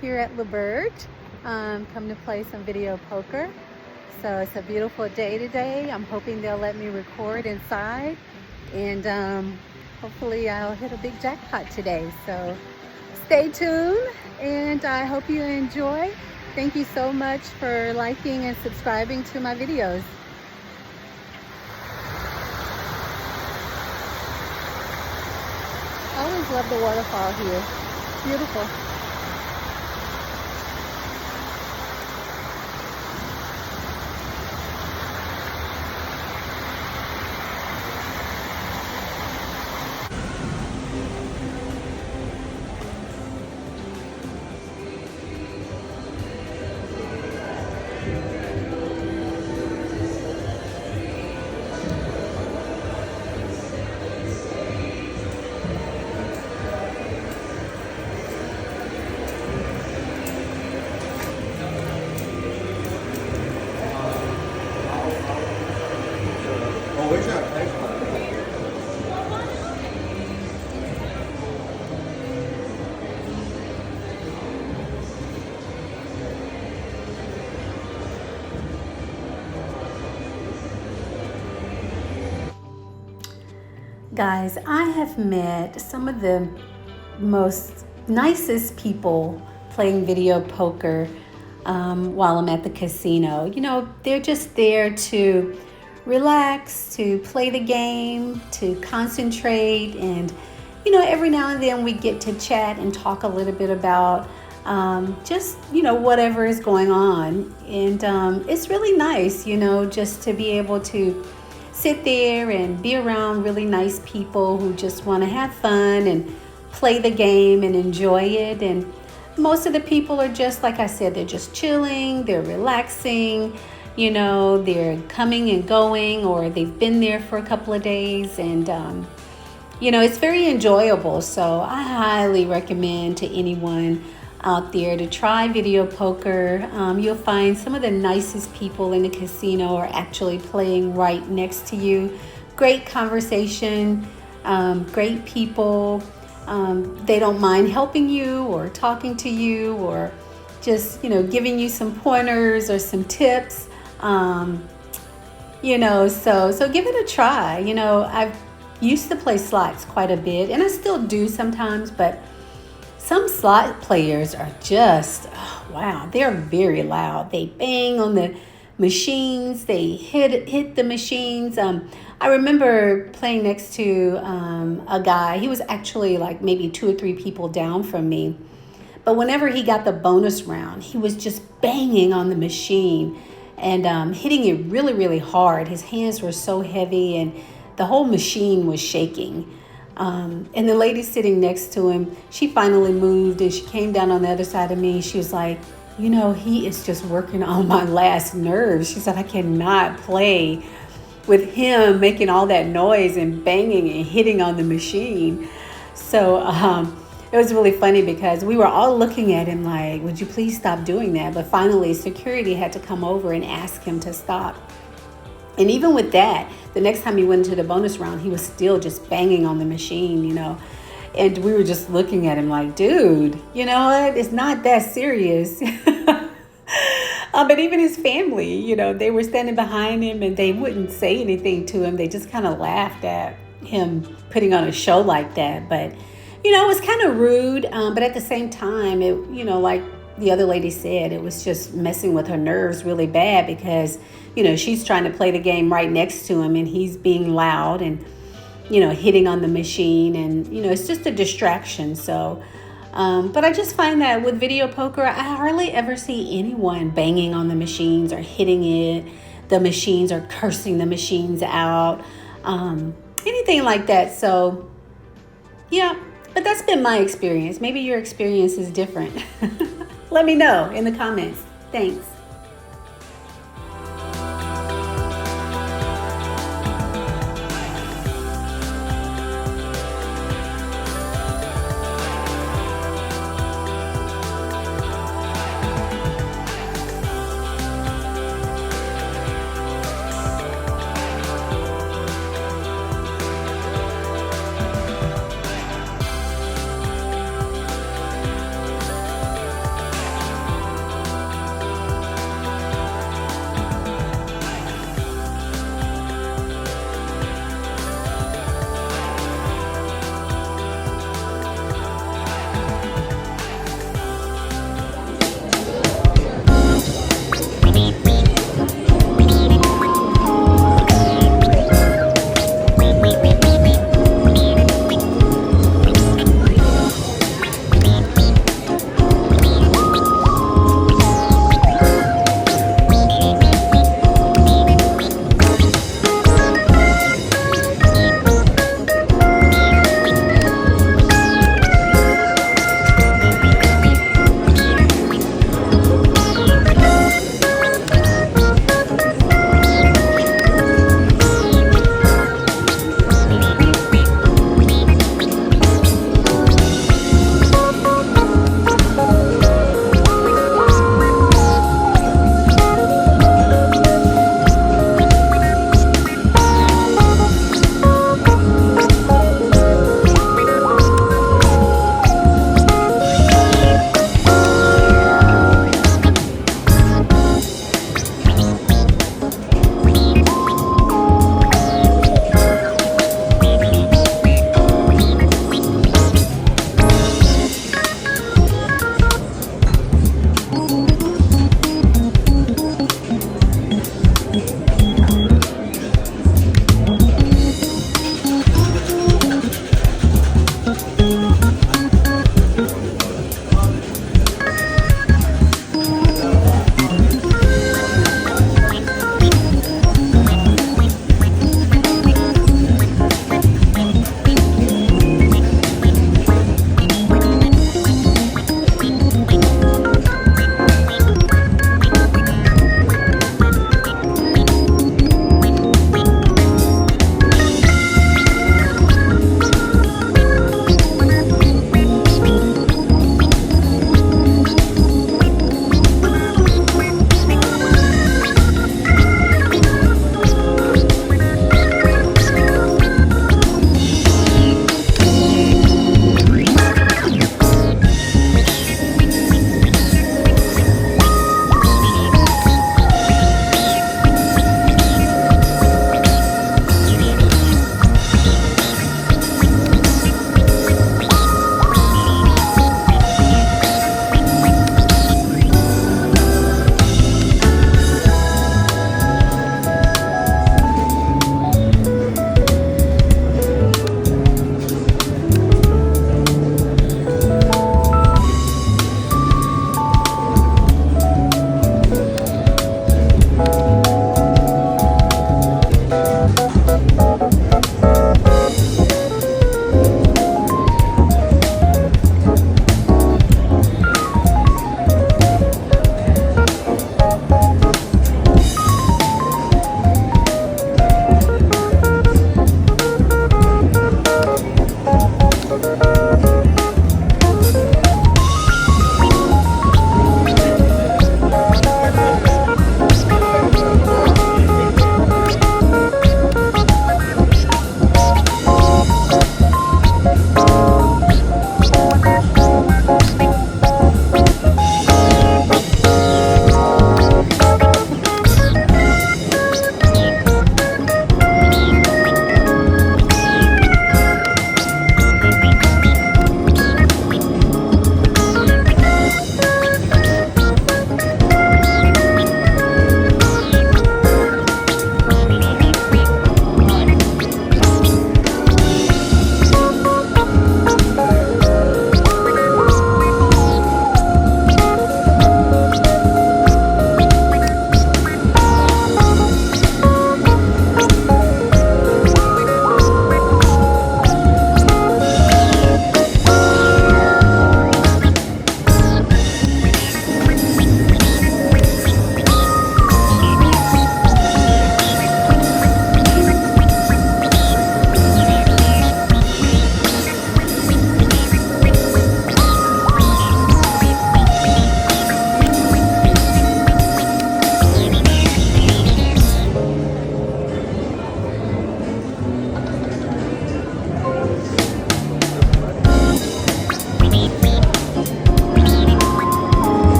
here at LeBurge. Come to play some video poker. So it's a beautiful day today. I'm hoping they'll let me record inside, and hopefully I'll hit a big jackpot today. So stay tuned, and I hope you enjoy. Thank you so much for liking and subscribing to my videos. I always love the waterfall here. Beautiful. Guys, I have met some of the most nicest people playing video poker while I'm at the casino. You know, they're just there to relax, to play the game, to concentrate, and you know, every now and then we get to chat and talk a little bit about just, you know, whatever is going on. And it's really nice, you know, just to be able to sit there and be around really nice people who just want to have fun and play the game and enjoy it. And most of the people are just, like I said, they're just chilling, they're relaxing, you know, they're coming and going, or they've been there for a couple of days, and you know, it's very enjoyable. So I highly recommend to anyone out there to try video poker. You'll find some of the nicest people in the casino are actually playing right next to you. Great conversation, great people. They don't mind helping you or talking to you, or just, you know, giving you some pointers or some tips. You know, so give it a try. You know, I've used to play slots quite a bit, and I still do sometimes, but some slot players are just, oh, wow, they're very loud. They bang on the machines, they hit the machines. I remember playing next to a guy. He was actually like maybe 2 or 3 people down from me. But whenever he got the bonus round, he was just banging on the machine and hitting it really, really hard. His hands were so heavy, and the whole machine was shaking. And the lady sitting next to him, she finally moved and she came down on the other side of me. She was like, you know, he is just working on my last nerve. She said, I cannot play with him making all that noise and banging and hitting on the machine. So it was really funny because we were all looking at him like, would you please stop doing that? But finally, security had to come over and ask him to stop. And even with that, the next time he went into the bonus round, he was still just banging on the machine, you know. And we were just looking at him like, dude, you know what? It's not that serious. But even his family, you know, they were standing behind him and they wouldn't say anything to him. They just kind of laughed at him putting on a show like that. But, you know, it was kind of rude. But at the same time, it, you know, like the other lady said, it was just messing with her nerves really bad because, you know, she's trying to play the game right next to him and he's being loud and, you know, hitting on the machine, and, you know, it's just a distraction. So, but I just find that with video poker, I hardly ever see anyone banging on the machines or hitting it. The machines are cursing the machines out, anything like that. So, yeah, but that's been my experience. Maybe your experience is different. Let me know in the comments. Thanks.